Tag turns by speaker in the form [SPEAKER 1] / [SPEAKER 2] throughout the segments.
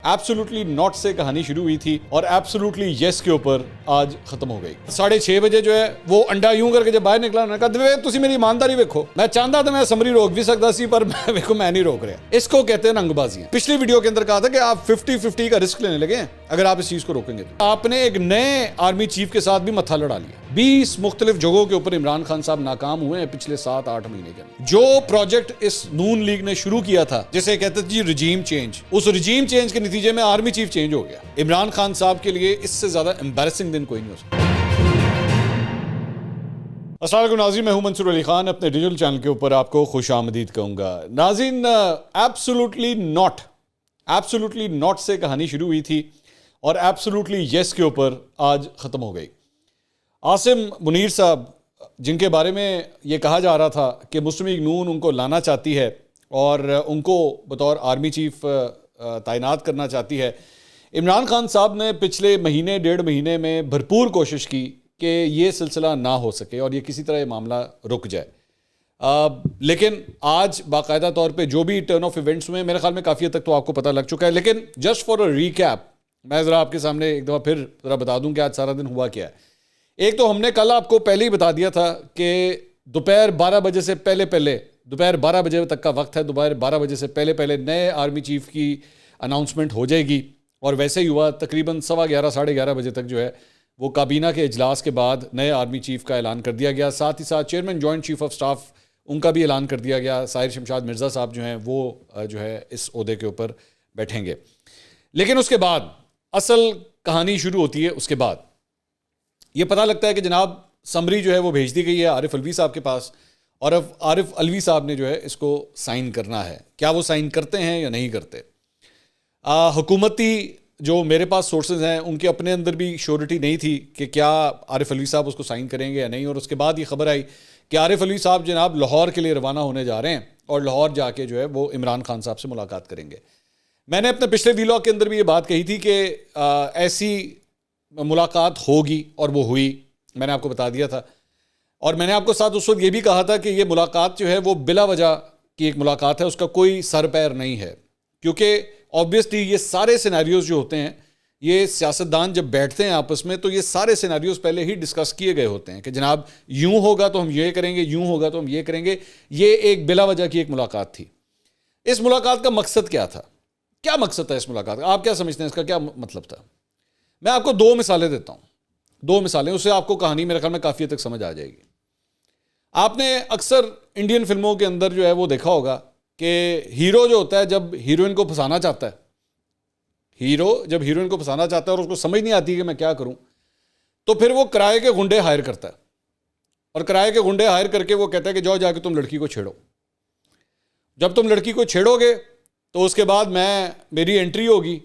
[SPEAKER 1] Absolutely not से कहानी शुरू हुई थी और एब्सोल्युटली यस के ऊपर आज खत्म हो गई। 6:30 बजे जो है वो अंडा यूं करके जब बाहर निकला, उन्होंने कहा तुसी मेरी ईमानदारी वेखो, मैं चाहता था मैं समरी रोक भी सकता सी, पर मैं वेखो मैं नहीं रोक रहा। इसको कहते हैं रंगबाजी। पिछली वीडियो के अंदर कहा था कि आप 50-50 का रिस्क लेने लगे हैं अगर आप इस चीज को रोकेंगे तो। आपने एक नए आर्मी चीफ के साथ भी मत्था लड़ा लिया। 20 मुख्तलिफ जगहों के ऊपर इमरान खान साहब नाकाम हुए हैं पिछले 7-8 महीने के अंदर। जो प्रोजेक्ट इस नून लीग ने शुरू किया था, जिसे कहते थे जी रिजीम चेंज, उस रिजीम चेंज के नतीजे में आर्मी चीफ चेंज हो गया। इमरान खान साहब के लिए इससे ज्यादा एम्बैरेसिंग दिन कोई नहीं हो सकता। अस्सलाम वालेकुम नाज़रीन, मैं हूं मंसूर अली खान। अपने डिजिटल चैनल के ऊपर आपको खुश आमदीद कहूंगा। नाज़रीन, एब्सोल्युटली नॉट से कहानी शुरू हुई थी और एब्सोल्युटली यस के ऊपर आज खत्म हो गई। आसिम मुनीर साहब, जिनके बारे में ये कहा जा रहा था कि मुस्लिम लीग नून उनको लाना चाहती है और उनको बतौर आर्मी चीफ तैनात करना चाहती है, इमरान खान साहब ने पिछले महीने 1.5 महीने में भरपूर कोशिश की कि ये सिलसिला ना हो सके और ये किसी तरह ये मामला रुक जाए। लेकिन आज बाकायदा तौर पे जो भी टर्न ऑफ इवेंट्स हुए, मेरे ख्याल में काफ़ी हद तक तो आपको पता लग चुका है। लेकिन जस्ट फॉर अ रीकैप मैं ज़रा आपके सामने एक दफ़ा फिर ज़रा बता दूं कि आज सारा दिन हुआ क्या है। एक तो हमने कल आपको पहले ही बता दिया था कि दोपहर 12 बजे से पहले दोपहर 12 बजे तक का वक्त है, दोपहर 12 बजे से पहले नए आर्मी चीफ की अनाउंसमेंट हो जाएगी। और वैसे ही हुआ, तकरीबन 11:15 साढ़े 11 बजे तक जो है वो काबीना के इजलास के बाद नए आर्मी चीफ का ऐलान कर दिया गया। साथ ही साथ chairman joint chief of staff, उनका भी ऐलान कर दिया गया। साहिर शमशाद मिर्ज़ा साहब जो हैं वो जो है इस ओहदे के ऊपर बैठेंगे। लेकिन उसके बाद असल कहानी शुरू होती है। उसके बाद ये पता लगता है कि जनाब समरी जो है वो भेज दी गई है आरिफ अलवी साहब के पास, और अब आरिफ अलवी साहब ने जो है इसको साइन करना है। क्या वो साइन करते हैं या नहीं करते? हुकूमती जो मेरे पास सोर्सेज हैं उनके अपने अंदर भी श्योरिटी नहीं थी कि क्या आरिफ अलवी साहब उसको साइन करेंगे या नहीं। और उसके बाद ये खबर आई कि आरिफ अलवी साहब जनाब लाहौर के लिए रवाना होने जा रहे हैं और लाहौर जाके जो है वो इमरान खान साहब से मुलाकात करेंगे। मैंने अपने पिछले वीलॉग के अंदर भी ये बात कही थी कि ऐसी मुलाकात होगी और वो हुई, मैंने आपको बता दिया था। और मैंने आपको साथ उस वक्त ये भी कहा था कि ये मुलाकात जो है वो बिला वजह की एक मुलाकात है, उसका कोई सर पैर नहीं है। क्योंकि ऑब्वियसली ये सारे सिनेरियोज जो होते हैं, ये सियासतदान जब बैठते हैं आपस में तो ये सारे सिनेरियोज पहले ही डिस्कस किए गए होते हैं कि जनाब यूं होगा तो हम ये करेंगे, यूं होगा तो हम ये करेंगे। ये एक बिला वजह की एक मुलाकात थी। इस मुलाकात का मकसद क्या था? क्या मकसद था इस मुलाकात का? आप क्या समझते हैं इसका क्या मतलब था? मैं आपको 2 मिसालें देता हूं, 2 मिसालें, उससे आपको कहानी मेरे ख्याल में काफ़ी हद तक समझ आ जाएगी। आपने अक्सर इंडियन फिल्मों के अंदर जो है वो देखा होगा कि हीरो जो होता है जब हीरोइन को फंसाना चाहता है, हीरो जब हीरोइन को फंसाना चाहता है और उसको समझ नहीं आती कि मैं क्या करूं, तो फिर वो किराए के गुंडे हायर करता है। और किराए के गुंडे हायर करके वो कहता है कि जाओ जाके तुम लड़की को छेड़ो। जब तुम लड़की को छेड़ोगे तो उसके बाद मेरी एंट्री होगी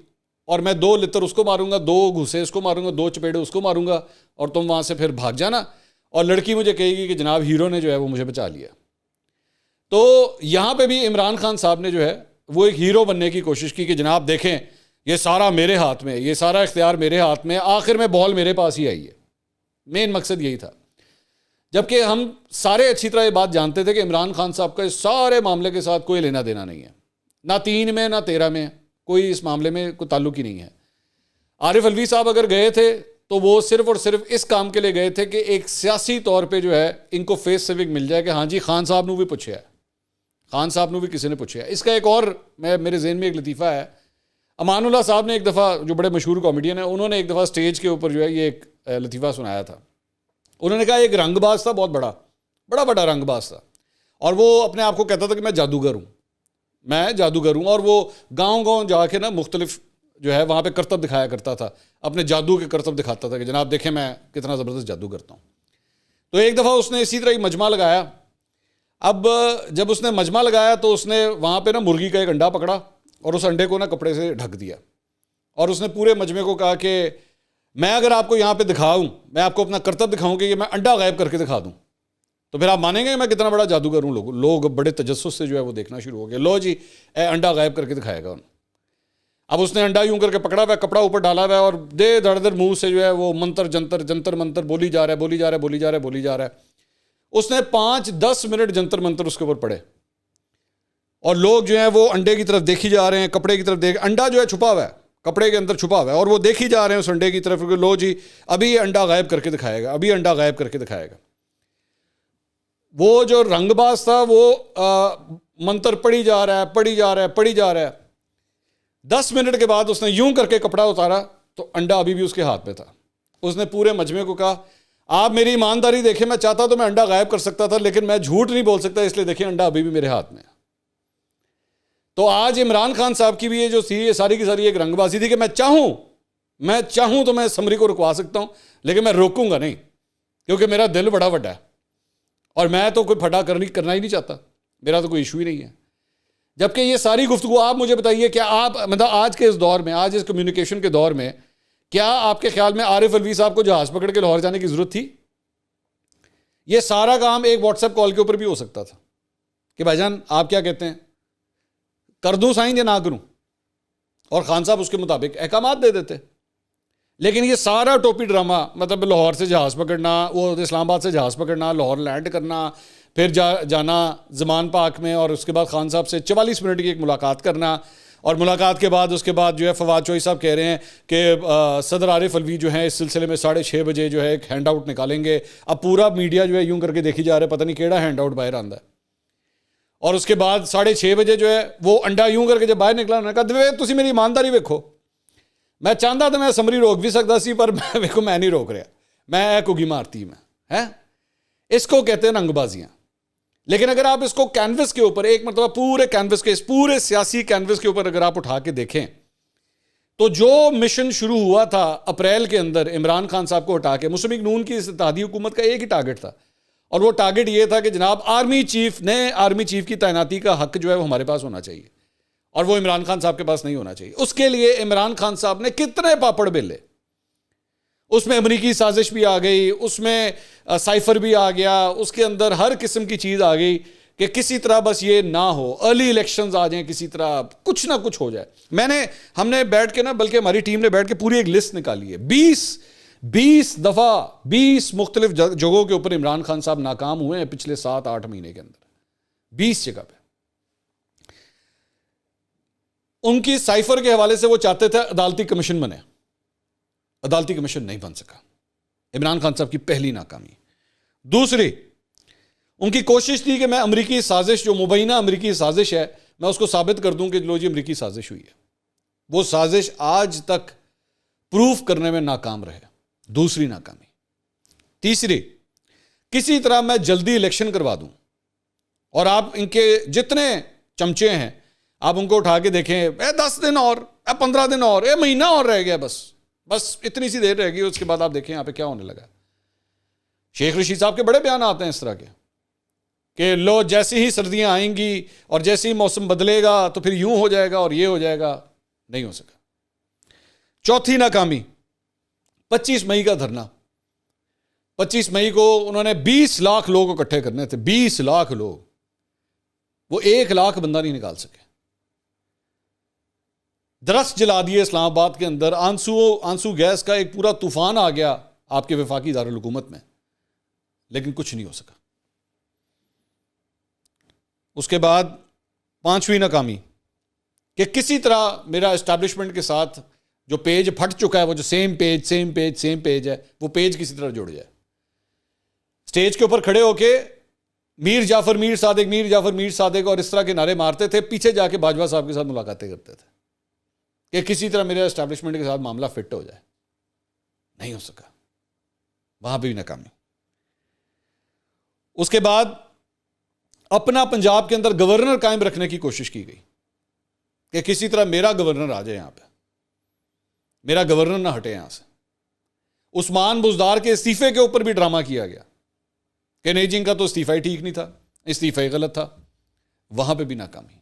[SPEAKER 1] और मैं 2 लितर उसको मारूंगा, 2 घूसे उसको मारूंगा, 2 चपेड़े उसको मारूंगा और तुम वहां से फिर भाग जाना और लड़की मुझे कहेगी कि जनाब हीरो ने जो है वो मुझे बचा लिया। तो यहां पे भी इमरान खान साहब ने जो है वो एक हीरो बनने की कोशिश की कि जनाब देखें ये सारा मेरे हाथ में, ये सारा इख्तियार मेरे हाथ में, आखिर में बॉल मेरे पास ही आई है। मेन मकसद यही था। जबकि हम सारे अच्छी तरह ये बात जानते थे कि इमरान खान साहब का इस सारे मामले के साथ कोई लेना देना नहीं है, ना 3 में ना 13 में, कोई इस मामले में कोई ताल्लुक ही नहीं है। आरिफ अलवी साहब अगर गए थे तो वो सिर्फ और सिर्फ इस काम के लिए गए थे कि एक सियासी तौर पे जो है इनको फेस सिविक मिल जाए कि हाँ जी खान साहब ने भी पूछा है, खान साहब ने भी किसी ने पूछा है। इसका एक और मेरे जहन में एक लतीफ़ा है। अमानुल्लाह साहब ने एक दफ़ा, जो बड़े मशहूर कॉमेडियन है, उन्होंने एक दफ़ा स्टेज के ऊपर जो है ये एक लतीफ़ा सुनाया था। उन्होंने कहा एक रंगबाज था, बहुत बड़ा रंगबाज था, और वो अपने आप को कहता था कि मैं जादूगर हूँ। और वो गाँव जाके ना मुख्तलिफ जो है वहाँ पे करतब दिखाया करता था, अपने जादू के करतब दिखाता था कि जनाब देखें मैं कितना ज़बरदस्त जादू करता हूँ। तो एक दफ़ा उसने इसी तरह ही मजमा लगाया। अब जब उसने मजमा लगाया तो उसने वहाँ पे ना मुर्गी का एक अंडा पकड़ा और उस अंडे को ना कपड़े से ढक दिया और उसने पूरे मजमे को कहा कि मैं अगर आपको यहाँ पे दिखाऊँ, मैं आपको अपना करतब दिखाऊँ कि मैं अंडा गायब करके दिखा दूँ, तो फिर आप मानेंगे मैं कितना बड़ा जादूगर हूँ। लोग बड़े तजस्सुस से जो है वो देखना शुरू हो गया। लो जी अंडा गायब करके दिखाएगा उन्हें। अब उसने अंडा यूं करके पकड़ा हुआ है, कपड़ा ऊपर डाला हुआ है और दे धड़धड़ मुंह से जो है वो जंतर मंतर बोली जा रहा है। उसने 5-10 मिनट जंतर मंतर उसके ऊपर पड़े और लोग जो हैं वो अंडे की तरफ देखी जा रहे हैं, कपड़े की तरफ देख, अंडा जो है छुपा हुआ है, कपड़े के अंदर छुपा हुआ है, और वो देख ही जा रहे हैं संडे की तरफ कि लो जी अभी ये अंडा गायब करके दिखाएगा, अभी अंडा गायब करके दिखाएगा। वो जो रंगबाज था वो मंत्र पढ़ी जा रहा है, पढ़ी जा रहा है, पढ़ी जा रहा है। 10 मिनट के बाद उसने यूं करके कपड़ा उतारा तो अंडा अभी भी उसके हाथ में था। उसने पूरे मजमे को कहा, आप मेरी ईमानदारी देखें, मैं चाहता तो मैं अंडा गायब कर सकता था, लेकिन मैं झूठ नहीं बोल सकता, इसलिए देखिए अंडा अभी भी मेरे हाथ में है। तो आज इमरान खान साहब की भी ये जो थी, ये सारी की सारी एक रंगबाजी थी कि मैं चाहूं तो मैं समरी को रुकवा सकता हूं, लेकिन मैं रोकूंगा नहीं, क्योंकि मेरा दिल बड़ा बड़ा है और मैं तो कोई फटा करना ही नहीं चाहता, मेरा तो कोई इशू ही नहीं है। जबकि ये सारी गुफ्तगू, आप मुझे बताइए, क्या आप मतलब आज के इस दौर में, आज इस कम्युनिकेशन के दौर में, क्या आपके ख्याल में आरिफ अलवी साहब को जहाज पकड़ के लाहौर जाने की जरूरत थी? ये सारा काम एक व्हाट्सएप कॉल के ऊपर भी हो सकता था कि भाईजान आप क्या कहते हैं, कर दूं साइन या ना करूं, और खान साहब उसके मुताबिक अहकामात दे देते। लेकिन ये सारा टोपी ड्रामा, मतलब लाहौर से जहाज पकड़ना, वो इस्लामाबाद से जहाज पकड़ना, लाहौर लैंड करना, फिर जाना ज़मान पार्क में, और उसके बाद खान साहब से 44 मिनट की एक मुलाकात करना, और मुलाकात के बाद उसके बाद जो है फवाद चौधरी साहब कह रहे हैं कि सदर आरिफ अलवी जो है इस सिलसिले में 6:30 बजे जो है एक हैंड आउट निकालेंगे। अब पूरा मीडिया जो है यूं करके देखी जा रहा है, पता नहीं केड़ा हैंड आउट बाहर आंदा है। और उसके बाद 6:30 बजे जो है वो अंडा यूं करके जब बाहर निकला, उन्होंने कहा तुसी मेरी ईमानदारी वेखो, मैं चाहता तो मैं समरी रोक भी सकता सी, पर वेखो मैं नहीं रोक रहा, मैं कुगी मारती मैं है। इसको कहते हैं रंगबाजियां। लेकिन अगर आप इसको कैनवस के ऊपर, एक मतलब पूरे कैनवस के, इस पूरे सियासी कैनवस के ऊपर अगर आप उठा के देखें, तो जो मिशन शुरू हुआ था अप्रैल के अंदर इमरान खान साहब को हटा के, मुस्लिम लीग नून की इत्तेहादी हुकूमत का एक ही टारगेट था, और वो टारगेट ये था कि जनाब आर्मी चीफ की तैनाती का हक जो है वो हमारे पास होना चाहिए, और वो इमरान खान साहब के पास नहीं होना चाहिए। उसके लिए इमरान खान साहब ने कितने पापड़ बेले, उसमें अमरीकी साजिश भी आ गई, उसमें साइफर भी आ गया, उसके अंदर हर किस्म की चीज़ आ गई कि किसी तरह बस ये ना हो, अर्ली इलेक्शंस आ जाएं, किसी तरह कुछ ना कुछ हो जाए। हमने बैठ के ना, बल्कि हमारी टीम ने बैठ के पूरी एक लिस्ट निकाली है, 20 दफ़ा 20 मुख्तलिफ जगहों के ऊपर इमरान खान साहब नाकाम हुए हैं पिछले 7-8 महीने के अंदर, 20 जगह पे। उनकी साइफर के हवाले से वो चाहते थे अदालती कमीशन बने, अदालती कमीशन नहीं बन सका, इमरान खान साहब की पहली नाकामी। दूसरी, उनकी कोशिश थी कि मैं अमरीकी साजिश, जो मुबैना अमरीकी साजिश है, मैं उसको साबित कर दूं कि लो जी अमरीकी साजिश हुई है। वो साजिश आज तक प्रूफ करने में नाकाम रहे, दूसरी नाकामी। तीसरी, किसी तरह मैं जल्दी इलेक्शन करवा दूं, और आप इनके जितने चमचे हैं आप उनको उठा के देखें, 10 दिन और, 15 दिन और, महीना और रह गया, बस इतनी सी देर रह गई, उसके बाद आप देखें यहाँ पे क्या होने लगा। शेख रशीद साहब के बड़े बयान आते हैं इस तरह के कि लो जैसे ही सर्दियां आएंगी और जैसे ही मौसम बदलेगा तो फिर यूं हो जाएगा और ये हो जाएगा। नहीं हो सका। चौथी नाकामी, 25 मई का धरना। 25 मई को उन्होंने 20 लाख लोग इकट्ठे करने थे, 20 लाख लोग, वो 1 लाख बंदा नहीं निकाल सके। दरख्त जला दिए इस्लामाबाद के अंदर, आंसू गैस का एक पूरा तूफान आ गया आपके वफाकी दारुल हुकूमत में, लेकिन कुछ नहीं हो सका। उसके बाद 5वीं नाकामी कि किसी तरह मेरा एस्टैब्लिशमेंट के साथ जो पेज फट चुका है, वो जो सेम पेज है, वो पेज किसी तरह जुड़ जाए। स्टेज के ऊपर खड़े होके मीर जाफर सादिक और इस तरह के नारे मारते थे, पीछे जाके बाजवा साहब के साथ मुलाकातें करते थे कि किसी तरह मेरे एस्टैब्लिशमेंट के साथ मामला फिट हो जाए। नहीं हो सका, वहां भी नाकामी। उसके बाद अपना पंजाब के अंदर गवर्नर कायम रखने की कोशिश की गई कि किसी तरह मेरा गवर्नर आ जाए यहां पे, मेरा गवर्नर ना हटे यहां से। उस्मान बुज़दार के इस्तीफे के ऊपर भी ड्रामा किया गया कि नहीं जी इनका तो इस्तीफा ही ठीक नहीं था, इस्तीफा ही गलत था, वहां पे भी नाकामी।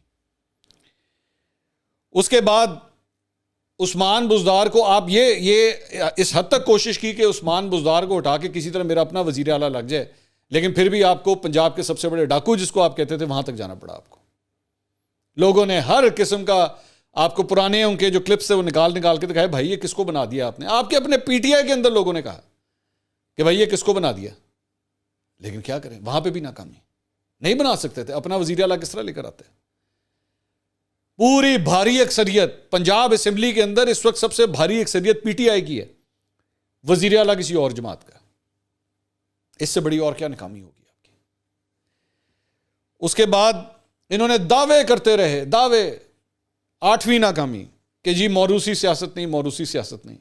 [SPEAKER 1] उसके बाद उस्मान बुज़दार को आप ये इस हद तक कोशिश की कि उस्मान बुज़दार को उठा के किसी तरह मेरा अपना वज़ीर आला लग जाए, लेकिन फिर भी आपको पंजाब के सबसे बड़े डाकू जिसको आप कहते थे वहां तक जाना पड़ा आपको। लोगों ने हर किस्म का आपको पुराने उनके जो क्लिप्स थे वो निकाल के दिखाए, भाई ये किसको बना दिया आपने। आपके अपने पीटीआई के अंदर लोगों ने कहा कि भाई ये किसको बना दिया, लेकिन क्या करें, वहां पे भी नाकामी। नहीं बना सकते थे, अपना वज़ीर आला किस तरह लेकर आते। पूरी भारी अक्सरियत पंजाब असेंबली के अंदर इस वक्त सबसे भारी अक्सरियत पीटीआई की है, वजीर आला किसी और जमात का। इससे बड़ी और क्या नाकामी होगी आपकी। उसके बाद इन्होंने दावे करते रहे, दावे, 8वीं नाकामी कि जी मौरूसी सियासत नहीं, मौरूसी सियासत नहीं।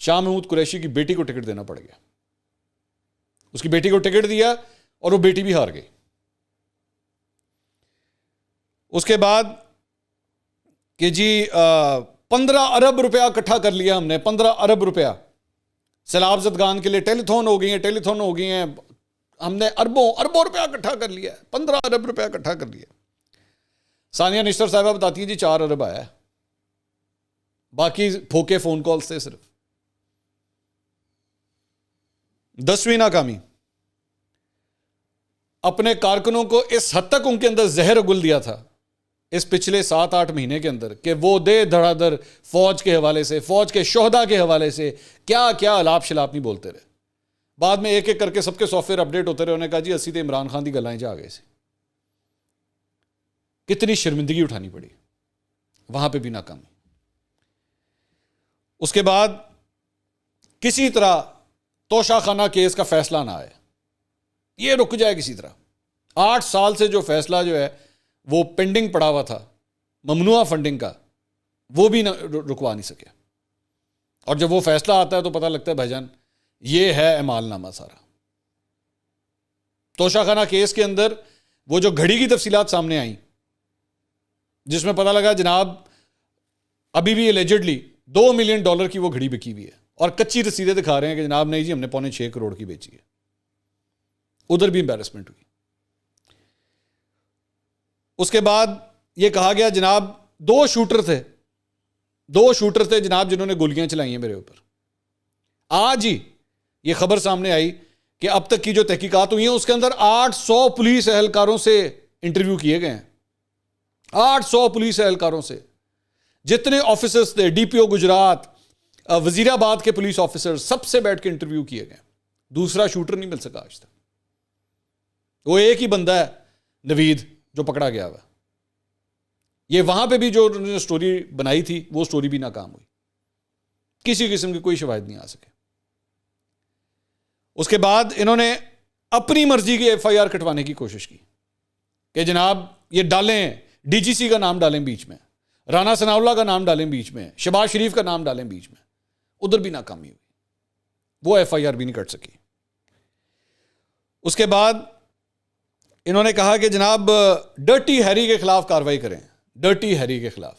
[SPEAKER 1] शाह महमूद कुरैशी की बेटी को टिकट देना पड़ गया, उसकी बेटी को टिकट दिया और वो बेटी भी हार गई। उसके बाद कि जी 15 अरब रुपया इकट्ठा कर लिया हमने, 15 अरब रुपया सैलाब ज़दगान के लिए, टेलीथॉन हो गई है, टेलीथॉन हो गई हैं, हमने अरबों अरबों रुपया इकट्ठा कर लिया, 15 अरब रुपया इकट्ठा कर लिया। सानिया निश्तर साहिबा बताती है जी 4 अरब आया है, बाकी फोके फोन कॉल्स थे सिर्फ। 10वीं नाकामी, अपने कारकुनों को इस हद तक उनके अंदर जहर उगल दिया था इस पिछले 7-8 महीने के अंदर कि वो दे धड़ाधड़ फौज के हवाले से, फौज के शोहदा के हवाले से क्या क्या अलाप शलाप नहीं बोलते रहे। बाद में एक एक करके सबके सॉफ्टवेयर अपडेट होते रहे। उन्होंने कहा जी असी तो इमरान खान की गल्लां जा गए थे। कितनी शर्मिंदगी उठानी पड़ी, वहां पे भी नाकामी। उसके बाद किसी तरह तोशाखाना केस का फैसला ना आए, ये रुक जाए किसी तरह। 8 साल से जो फैसला जो है वो पेंडिंग पड़ा हुआ था ममनुआ फंडिंग का, वो भी रुकवा नहीं सके। और जब वो फैसला आता है तो पता लगता है भाईजान ये है अमालनामा सारा। तोशाखाना केस के अंदर वो जो घड़ी की तफसीलात सामने आई, जिसमें पता लगा जनाब अभी भी एलिजिडली $2 मिलियन की वो घड़ी बिकी हुई है और कच्ची रसीदें दिखा रहे हैं कि जनाब नहीं जी हमने 6.25 करोड़ की बेची है। उधर भी एम्बैरेसमेंट हुई। उसके बाद ये कहा गया जनाब 2 शूटर थे जनाब जिन्होंने गोलियां चलाई हैं मेरे ऊपर। आज ही ये खबर सामने आई कि अब तक की जो तहकीकात हुई हैं उसके अंदर 800 पुलिस एहलकारों से इंटरव्यू किए गए हैं। 800 पुलिस एहलकारों से, जितने ऑफिसर्स थे, डीपीओ गुजरात, वजीराबाद के पुलिस ऑफिसर, सबसे बैठ के इंटरव्यू किए गए। दूसरा शूटर नहीं मिल सका आज तक। वो एक ही बंदा है नवीद जो पकड़ा गया हुआ। ये वहां पे भी जो उन्होंने स्टोरी बनाई थी वो स्टोरी भी नाकाम हुई, किसी किस्म की कोई शवाहिद नहीं आ सके। उसके बाद इन्होंने अपनी मर्जी की एफआईआर कटवाने की कोशिश की कि जनाब ये डालें, डीजीसी का नाम डालें बीच में, राना सनाउल्लाह का नाम डालें बीच में, शहबाज शरीफ का नाम डालें बीच में। उधर भी नाकामी हुई, वो एफआईआर भी नहीं कट सकी। उसके बाद इन्होंने कहा कि जनाब डर्टी हैरी के खिलाफ कार्रवाई करें। डर्टी हैरी के खिलाफ,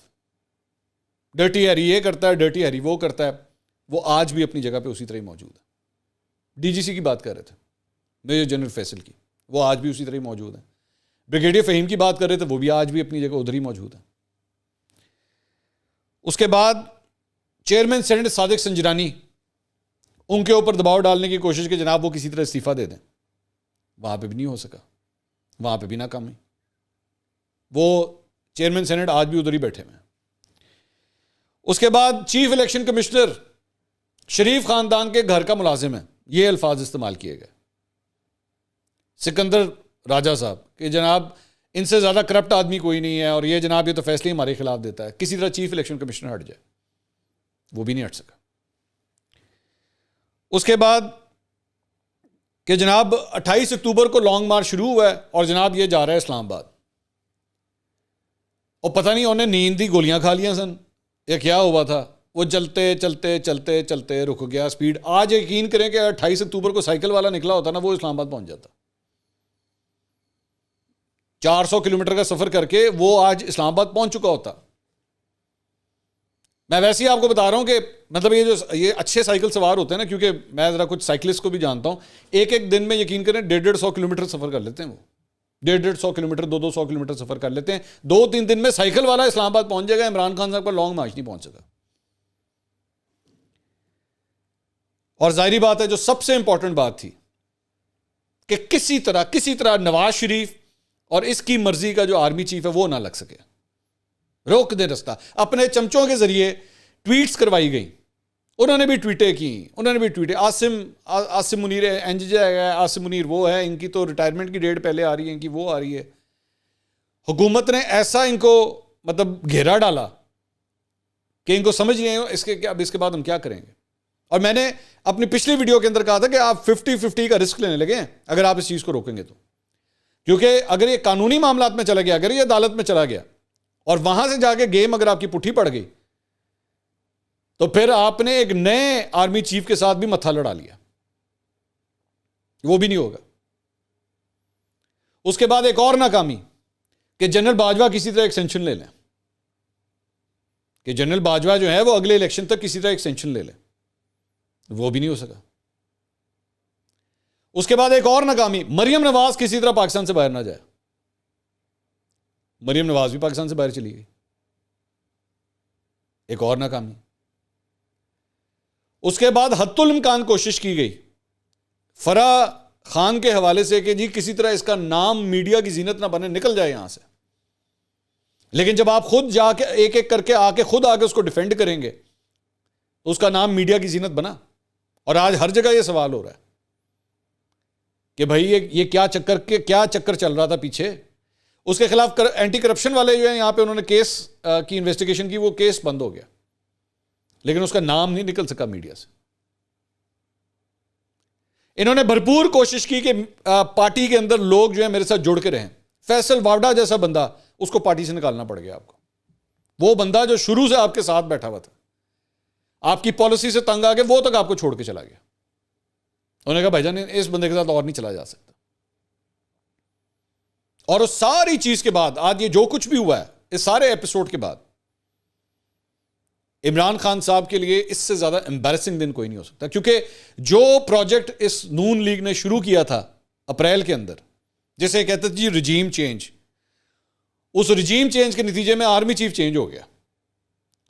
[SPEAKER 1] डर्टी हैरी ये करता है, डर्टी हैरी वो करता है। वो आज भी अपनी जगह पे उसी तरह ही मौजूद है। डीजीसी की बात कर रहे थे, मेजर जनरल फैसल की, वो आज भी उसी तरह ही मौजूद है। ब्रिगेडियर फहीम की बात कर रहे थे, वो भी आज भी अपनी जगह उधर ही मौजूद है। उसके बाद चेयरमैन सेनेट सादिक संजरानी, उनके ऊपर दबाव डालने की कोशिश की जनाब वो किसी तरह इस्तीफा दे दें, वहां पे भी नहीं हो सका, वहां पे भी नाकामी। वो चेयरमैन सेनेट आज भी उधर ही बैठे हुए हैं। उसके बाद चीफ इलेक्शन कमिश्नर शरीफ खानदान के घर का मुलाजिम है, ये अल्फाज इस्तेमाल किए गए सिकंदर राजा साहब कि जनाब इनसे ज्यादा करप्ट आदमी कोई नहीं है और ये जनाब ये तो फैसले हमारे खिलाफ देता है, किसी तरह चीफ इलेक्शन कमिश्नर हट जाए। वो भी नहीं हट सका। उसके बाद कि जनाब 28 अक्टूबर को लॉन्ग मार्च शुरू हुआ है और जनाब ये जा रहा है इस्लामाबाद, और पता नहीं उन्हें नींद की गोलियां खा लिया सन या क्या हुआ था, वो चलते चलते चलते चलते रुक गया स्पीड। आज यकीन करें कि 28 अक्टूबर को साइकिल वाला निकला होता ना, वो इस्लामाबाद पहुंच जाता। 400 किलोमीटर का सफर करके वो आज इस्लामाबाद पहुंच चुका होता। मैं वैसे ही आपको बता रहा हूं कि मतलब ये अच्छे साइकिल सवार होते हैं ना, क्योंकि मैं जरा कुछ साइकिलिस्ट को भी जानता हूं, एक एक दिन में यकीन करें 150-150 किलोमीटर सफर कर लेते हैं। वो 150-150 किलोमीटर 200-200 किलोमीटर सफर कर लेते हैं। 2-3 दिन में साइकिल वाला इस्लामाबाद पहुंच जाएगा। इमरान खान साहब का लॉन्ग मार्च नहीं पहुंच सका। और जाहिर बात है जो सबसे इंपॉर्टेंट बात थी कि किसी तरह नवाज शरीफ और इसकी मर्जी का जो आर्मी चीफ है वो ना लग सके, रोक दे रास्ता। अपने चमचों के जरिए ट्वीट्स करवाई गई, उन्होंने भी ट्वीटें की, आसिम मुनीर एंजजा है, आसिम मुनीर वो है, इनकी तो रिटायरमेंट की डेट पहले आ रही है, इनकी वो आ रही है। हुकूमत ने ऐसा इनको मतलब घेरा डाला कि इनको समझ नहीं आए इसके क्या, अब इसके बाद हम क्या करेंगे। और मैंने अपनी पिछली वीडियो के अंदर कहा था कि आप 50-50 का रिस्क लेने लगे हैं अगर आप इस चीज को रोकेंगे तो, क्योंकि अगर ये कानूनी मामलात में चला गया, अगर ये अदालत में चला गया और वहां से जाके गेम अगर आपकी पुट्ठी पड़ गई तो फिर आपने एक नए आर्मी चीफ के साथ भी मत्था लड़ा लिया, वो भी नहीं होगा। उसके बाद एक और नाकामी कि जनरल बाजवा किसी तरह एक्सटेंशन ले लें, कि जनरल बाजवा जो है वो अगले इलेक्शन तक किसी तरह एक्सटेंशन ले लें, वो भी नहीं हो सका। उसके बाद एक और नाकामी, मरियम नवाज किसी तरह पाकिस्तान से बाहर ना जाए। मरियम नवाज भी पाकिस्तान से बाहर चली गई, एक और नाकामी। उसके बाद हत्तुल इम्कान कोशिश की गई फराह खान के हवाले से कि जी किसी तरह इसका नाम मीडिया की जीनत ना बने, निकल जाए यहां से। लेकिन जब आप खुद जाके एक एक करके आके खुद आके उसको डिफेंड करेंगे तो उसका नाम मीडिया की जीनत बना। और आज हर जगह यह सवाल हो रहा है कि भाई ये क्या चक्कर चल रहा था पीछे। उसके खिलाफ एंटी करप्शन वाले जो है यहां पे उन्होंने केस की इन्वेस्टिगेशन की, वो केस बंद हो गया, लेकिन उसका नाम नहीं निकल सका मीडिया से। इन्होंने भरपूर कोशिश की कि पार्टी के अंदर लोग जो है मेरे साथ जुड़ के रहें। फैसल वावडा जैसा बंदा, उसको पार्टी से निकालना पड़ गया आपको। वो बंदा जो शुरू से आपके साथ बैठा हुआ था, आपकी पॉलिसी से तंग आ गया, वो तक आपको छोड़ के चला गया। उन्होंने कहा भाईजान इस बंदे के साथ और नहीं चला जा सकता। और उस सारी चीज के बाद आज ये जो कुछ भी हुआ है, इस सारे एपिसोड के बाद इमरान खान साहब के लिए इससे ज्यादा एम्बैरेसिंग दिन कोई नहीं हो सकता। क्योंकि जो प्रोजेक्ट इस नून लीग ने शुरू किया था अप्रैल के अंदर, जिसे कहते थे जी रिजीम चेंज, उस रिजीम चेंज के नतीजे में आर्मी चीफ चेंज हो गया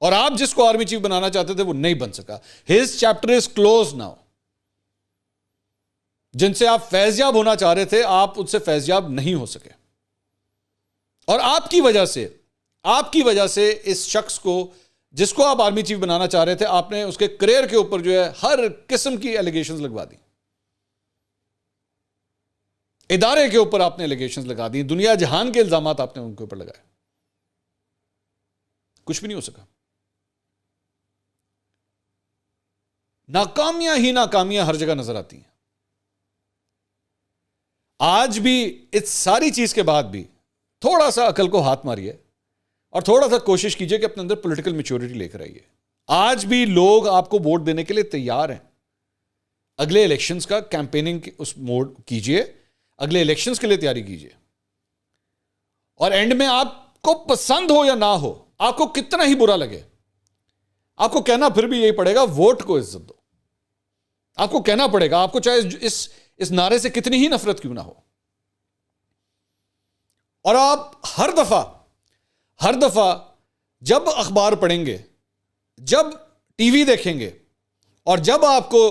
[SPEAKER 1] और आप जिसको आर्मी चीफ बनाना चाहते थे वो नहीं बन सका। His chapter is close now. जिनसे आप फैज़याब होना चाह रहे थे, आप उससे फैज़याब नहीं हो सके। और आपकी वजह से इस शख्स को, जिसको आप आर्मी चीफ बनाना चाह रहे थे, आपने उसके करियर के ऊपर जो है हर किस्म की एलिगेशंस लगवा दी, इदारे के ऊपर आपने एलिगेशंस लगा दी, दुनिया जहान के इल्जामात आपने उनके ऊपर लगाए। कुछ भी नहीं हो सका। नाकामियां ही नाकामियां हर जगह नजर आती हैं। आज भी इस सारी चीज के बाद भी थोड़ा सा अकल को हाथ मारिए और थोड़ा सा कोशिश कीजिए कि अपने अंदर पॉलिटिकल मैच्योरिटी लेकर आइए। आज भी लोग आपको वोट देने के लिए तैयार हैं। अगले इलेक्शंस का कैंपेनिंग उस मोड कीजिए, अगले इलेक्शंस के लिए तैयारी कीजिए। और एंड में आपको पसंद हो या ना हो, आपको कितना ही बुरा लगे, आपको कहना फिर भी यही पड़ेगा, वोट को इज्जत दो। आपको कहना पड़ेगा, आपको चाहे इस नारे से कितनी ही नफरत क्यों ना हो। और आप हर दफा जब अखबार पढ़ेंगे, जब टीवी देखेंगे और जब आपको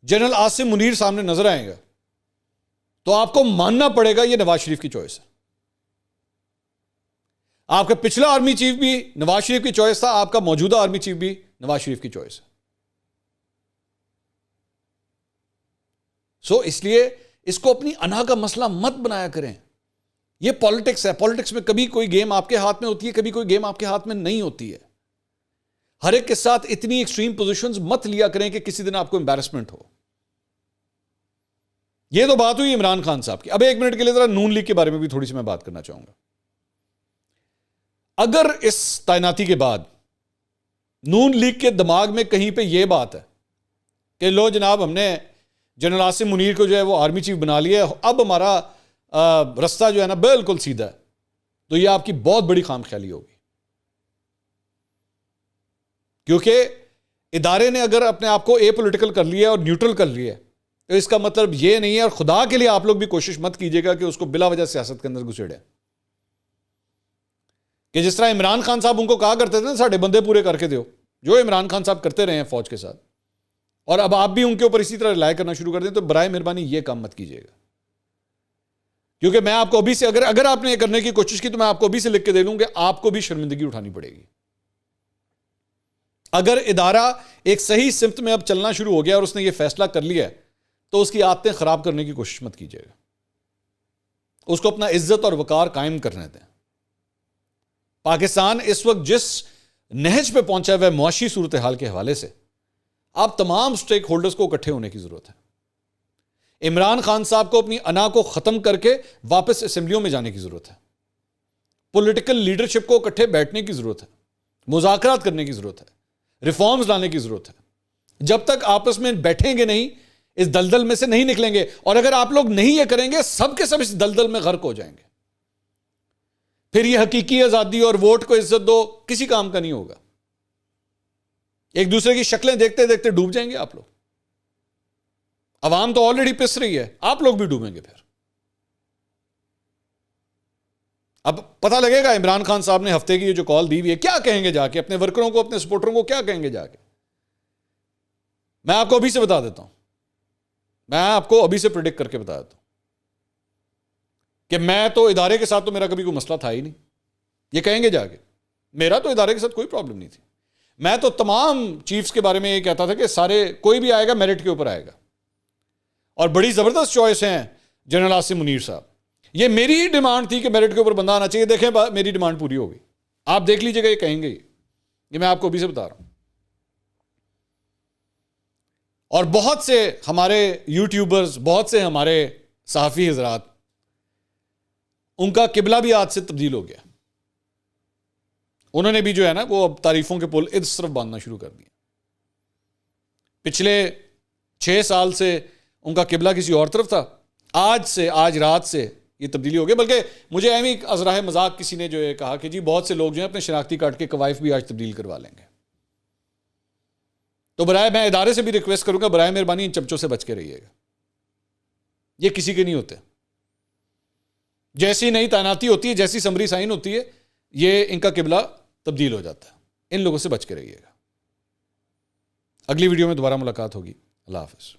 [SPEAKER 1] जनरल आसिम मुनीर सामने नजर आएगा, तो आपको मानना पड़ेगा यह नवाज शरीफ की चॉइस है। आपका पिछला आर्मी चीफ भी नवाज शरीफ की चॉइस था, आपका मौजूदा आर्मी चीफ भी नवाज शरीफ की चॉइस है। इसलिए इसको अपनी अना का मसला मत बनाया करें। यह पॉलिटिक्स है। पॉलिटिक्स में कभी कोई गेम आपके हाथ में होती है, कभी कोई गेम आपके हाथ में नहीं होती है। हर एक के साथ इतनी एक्सट्रीम पोजीशंस मत लिया करें कि किसी दिन आपको एम्बैरेसमेंट हो। यह तो बात हुई इमरान खान साहब की। अब एक मिनट के लिए जरा नून लीग के बारे में भी थोड़ी सी मैं बात करना चाहूंगा। अगर इस तैनाती के बाद नून लीग के दिमाग में कहीं पे यह बात है कि लो जनाब, हमने जनरल आसिम मुनीर को जो है वो आर्मी चीफ बना लिया, अब हमारा रास्ता जो है ना बिल्कुल सीधा है, तो यह आपकी बहुत बड़ी खामख्याली होगी। क्योंकि इदारे ने अगर अपने आप को एपॉलिटिकल कर लिया और न्यूट्रल कर लिया, तो इसका मतलब यह नहीं है, और खुदा के लिए आप लोग भी कोशिश मत कीजिएगा कि उसको बिला वजह सियासत के अंदर घुसेड़े। कि जिस तरह इमरान खान साहब उनको कहा करते थे ना, साढ़े बंदे पूरे करके दो, जो इमरान खान साहब करते रहे हैं फौज के साथ, और अब आप भी उनके ऊपर इसी तरह रिलाय करना शुरू कर दें, तो बराए मेहरबानी ये काम मत कीजिएगा। क्योंकि मैं आपको अभी से, अगर आपने ये करने की कोशिश की, तो मैं आपको अभी से लिख के दे दूं कि आपको भी शर्मिंदगी उठानी पड़ेगी। अगर इदारा एक सही सिमत में अब चलना शुरू हो गया और उसने ये फैसला कर लिया है, तो उसकी आदतें खराब करने की कोशिश मत कीजिएगा। उसको अपना इज्जत और वकार कायम करने दें। पाकिस्तान इस वक्त जिस नहज पे पहुंचा हुआ है मुआशी सूरत हाल के हवाले से, आप तमाम स्टेक होल्डर्स को इकट्ठे होने की जरूरत है। इमरान खान साहब को अपनी अना को खत्म करके वापस असेंबलियों में जाने की जरूरत है। पॉलिटिकल लीडरशिप को इकट्ठे बैठने की जरूरत है, मुज़ाकरात करने की जरूरत है, रिफॉर्म्स लाने की जरूरत है। जब तक आपस में बैठेंगे नहीं, इस दलदल में से नहीं निकलेंगे। और अगर आप लोग नहीं ये करेंगे, सब के सब इस दलदल में गर्क हो जाएंगे। फिर ये हकीकी आजादी और वोट को इज्जत दो किसी काम का नहीं होगा। एक दूसरे की शक्लें देखते देखते डूब जाएंगे आप लोग। अवाम तो ऑलरेडी पिस रही है, आप लोग भी डूबेंगे। फिर अब पता लगेगा इमरान खान साहब ने हफ्ते की ये जो कॉल दी हुई है, क्या कहेंगे जाके अपने वर्करों को, अपने सपोर्टरों को क्या कहेंगे जाके। मैं आपको अभी से बता देता हूं, मैं आपको अभी से प्रिडिक्ट करके बता देता हूं कि मैं तो इदारे के साथ तो मेरा कभी कोई मसला था ही नहीं। ये कहेंगे जाके, मेरा तो इदारे के साथ कोई प्रॉब्लम नहीं थी। मैं तो तमाम चीफ्स के बारे में ये कहता था कि सारे, कोई भी आएगा मेरिट के ऊपर आएगा। और बड़ी जबरदस्त चॉइस हैं जनरल आसिम मुनीर साहब। ये मेरी ही डिमांड थी कि मेरिट के ऊपर बंदा आना चाहिए। देखें, मेरी डिमांड पूरी हो गई। आप देख लीजिएगा, ये कहेंगे, ये मैं आपको अभी से बता रहा हूं। और बहुत से हमारे यूट्यूबर्स, बहुत से हमारे सहाफ़ी हजरात, उनका किबला भी आज से तब्दील हो गया। उन्होंने भी जो है ना, वो अब तारीफों के पुल इस तरफ बांधना शुरू कर दिए। पिछले 6 साल से उनका किबला किसी और तरफ था, आज रात से ये तब्दीली हो गई। बल्कि मुझे एमी अजराह मजाक किसी ने जो है कहा कि जी बहुत से लोग जो है अपने शनाख्ती कार्ड के कवाइफ भी आज तब्दील करवा लेंगे। तो मैं इदारे से भी रिक्वेस्ट करूंगा, बराए मेहरबानी इन चमचों से बच के रहिएगा। ये किसी के नहीं होते। जैसी नई तैनाती होती है, जैसी समरी साइन होती है, ये इनका किबला तब्दील हो जाता है। इन लोगों से बच के रहिएगा। अगली वीडियो में दोबारा मुलाकात होगी। अल्लाह हाफिज़।